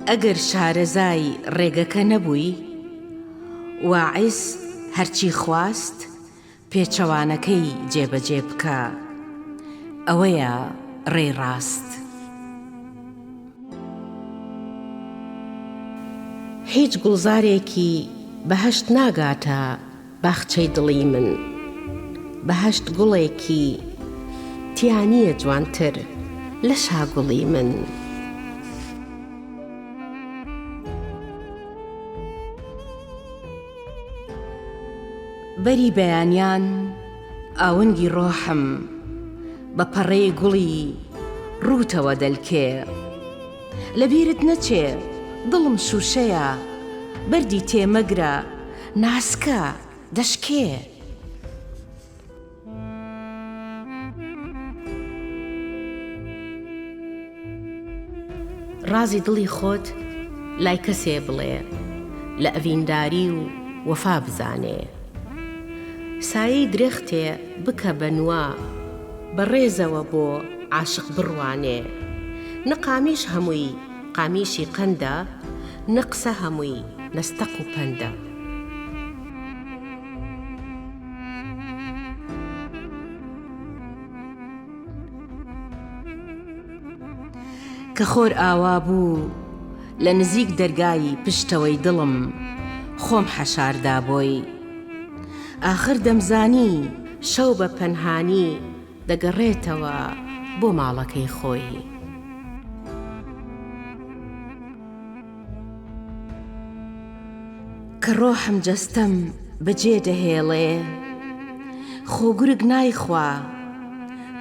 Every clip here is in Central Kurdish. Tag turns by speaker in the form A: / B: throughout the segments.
A: ئەگەر شارەزای ڕێگەکە نەبووی، واعیس هەرچی خواست پێچەوانەکەی جێبەجێ بکە، ئەوەیە ڕێڕاست. هیچ گوڵزارێکی بەهەشت ناگاتە باخچەی دڵی من، بەهەشت گوڵێکی تیانیە جوانتر لە شاگوڵی من. بەری بەیانیان ئاونگی ڕۆحم بە پەڕەی گوڵی ڕووتەوە دەلکێ، لەبیرت نەچێ دڵم شوشەیە بەردی تێمەگرە ناسکە دەشکێ. ڕازی دڵی خۆت لای کەسێ بڵێ، لە ئەڤینداری و وەفا بزانێ. سایەی درێختێ بکە بەنوا بەڕێزەوە بۆ عاشق بڕوانێ. نەقامیش هەمووی قامیشی قەندە، نەقسە هەمووی نەستەق و پەندە. کە خۆر ئاوا بوو لە نزیک دەرگای پشتەوەی دڵم، خۆم حەشاردا بۆی. ئاخر دەمزانی شەو بە پەنهانی دەگەڕێتەوە بۆ ماڵەکەی خۆی. کە ڕۆحم جەستەم بەجێ دەهێڵێ، خۆگورگ نایخوا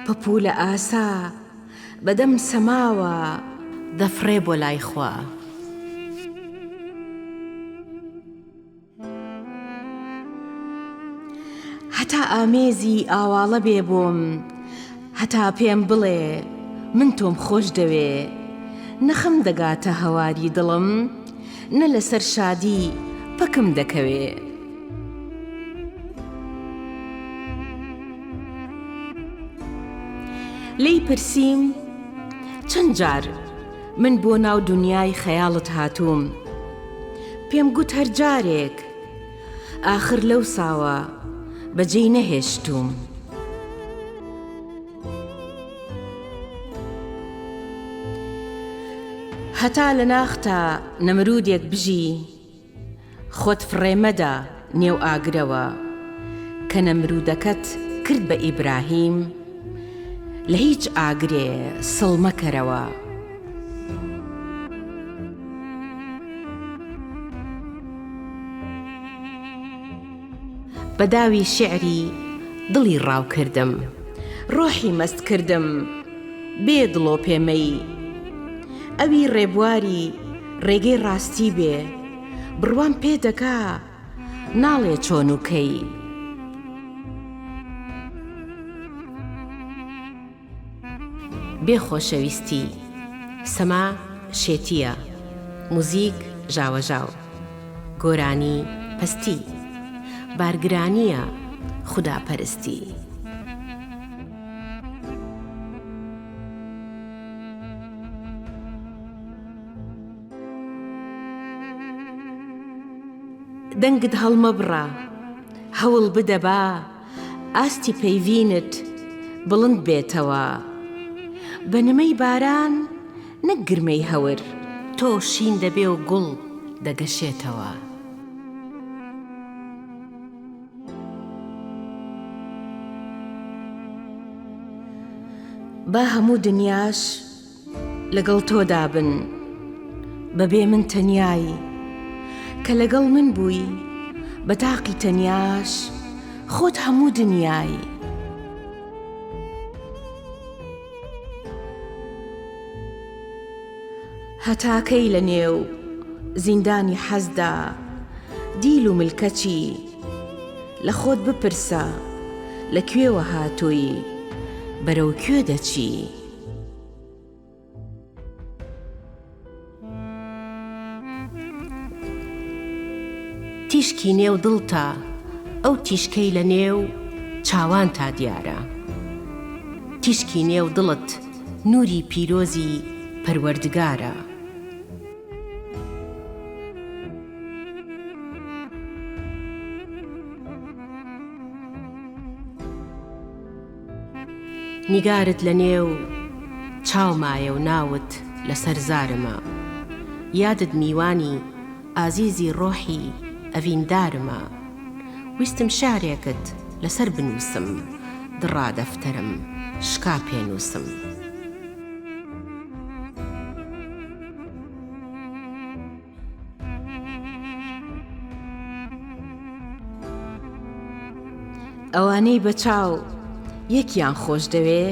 A: پەپوولە ئاسا بەدەم سەماوە دەفڕێ بۆ لای خوا. هەتا ئامێزی ئاواڵە بێ بۆم، هەتا پێم بڵێ من تۆم خۆش دەوێ. نەخەم دەگاتە هەواری دڵم، نە لەسەر شادی پەکم دەکەوێ. لی پرسیم چەند جار من بۆ ناو دنیای خەیاڵت هاتووم، پێم گوت هەر جارێک، ئاخر لەو ساوە بەجێی نەهێشتوم. هەتا لە ناختە نەمرودێک بژی، خۆت فڕێمەدە نێو ئاگرەوە، کە نەمرودەکەت کرد بە ئیبراهیم، لە هیچ ئاگرێ سڵ مەکەرەوە. بەداوی شیعری دڵی ڕاو کردم، ڕۆحی مەست کردم بێ دڵۆ پێمەی. ئەوی ڕێبواری ڕێگەی ڕاستی بێ، بڕوام پێ دەکا ناڵێ چۆن و کەی. بێ خۆشەویستی سەما شێتیە، موزیک ژاوەژاو، گۆرانی پەستی، بارگرانیە خوداپەرستی. دەنگت هەڵمەبڕە هەوڵ بدە با ئاستی پەیوینت بڵند بێتەوە. بەنمەی باران نەک گرمەی هەور، تۆ شین دەبێ و گوڵ دەگەشێتەوە. با هەموو دنیاش لەگەڵ تۆدا بن، بەبێ من تەنیایی، کە لەگەڵ من بووی بە تاقی تەنیاش خۆت هەموو دنیایی. هەتاکەی لە نێو زیندانی حەزدا دیل و ملکەچی، لە خۆت بپرسە لەکوێوە هاتووی بەرەو کوێ دەچی. تیشکی نێو دڵتە، ئەو تیشکەی لە نێو چاوان تا دیارە. تیشکی نێو دڵت نوری پیرۆزی پەروەردگارە. نیگارت لە نێو چاومایە و ناوت لەسەر زارمە، یادت میوانی ئازیزی ڕۆحی ئەڤیندارمە. ویستم شارێکت لەسەر بنووسم، دڕا دەفتەرم شکا پێنووسم. ئەوانەی بە چاو یەکیان خۆش دەوێ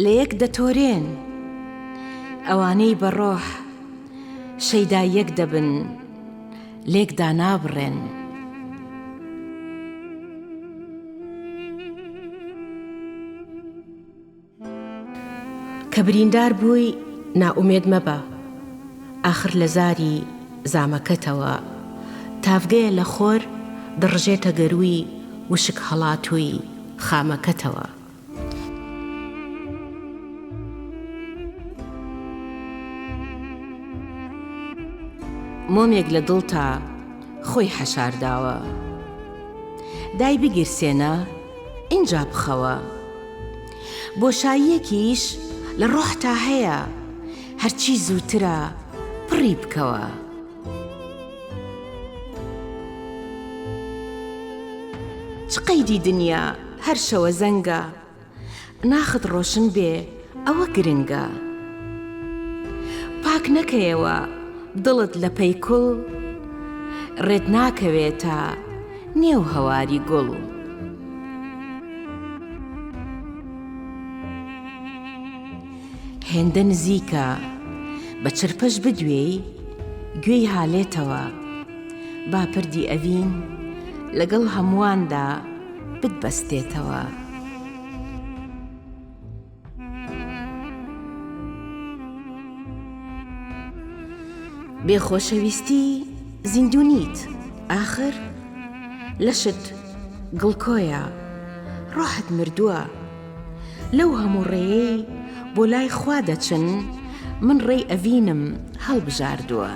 A: لە یەک دەتۆرێن، ئەوانەی بە ڕۆح شەیدا یەک دەبن لێکدا نابڕێن. کە بریندار بووی نائومێد مەبە، ئاخر لە زاری زامەکەتەوە، تافگەیە لە خۆر دڕژێتە گەروی وشک هەڵاتووی خامەکەتەوە. مۆمێک لە دڵتا خۆی حەشارداوە، دای بگیرسێنە ئینجا بخەوە. بۆشاییەکیش لە ڕۆحتا هەیە، هەرچی زووترە پڕی بکەوە. چ قەیدی دنیا هەر شەوە زەنگە، ناخت ڕۆشن بێ ئەوە گرنگە. پاک نەکەیەوە دڵت لە پەیکوڵ، ڕێت ناکەوێتە نێو هەواری گوڵ. هێندە نزیکە بە چرپەش بدوێی گوێی هالێتەوە، با پردی ئەڤین لەگەڵ هەموواندا بتبەستێتەوە. بێخۆشەویستی زیندوونیت، ئاخر لەشت گڵکۆیە، ڕۆحت مردووە. لەو هەموو ڕێیەی بۆ لای خوا دەچن، من ڕێی ئەڤینم هەڵبژاردووە.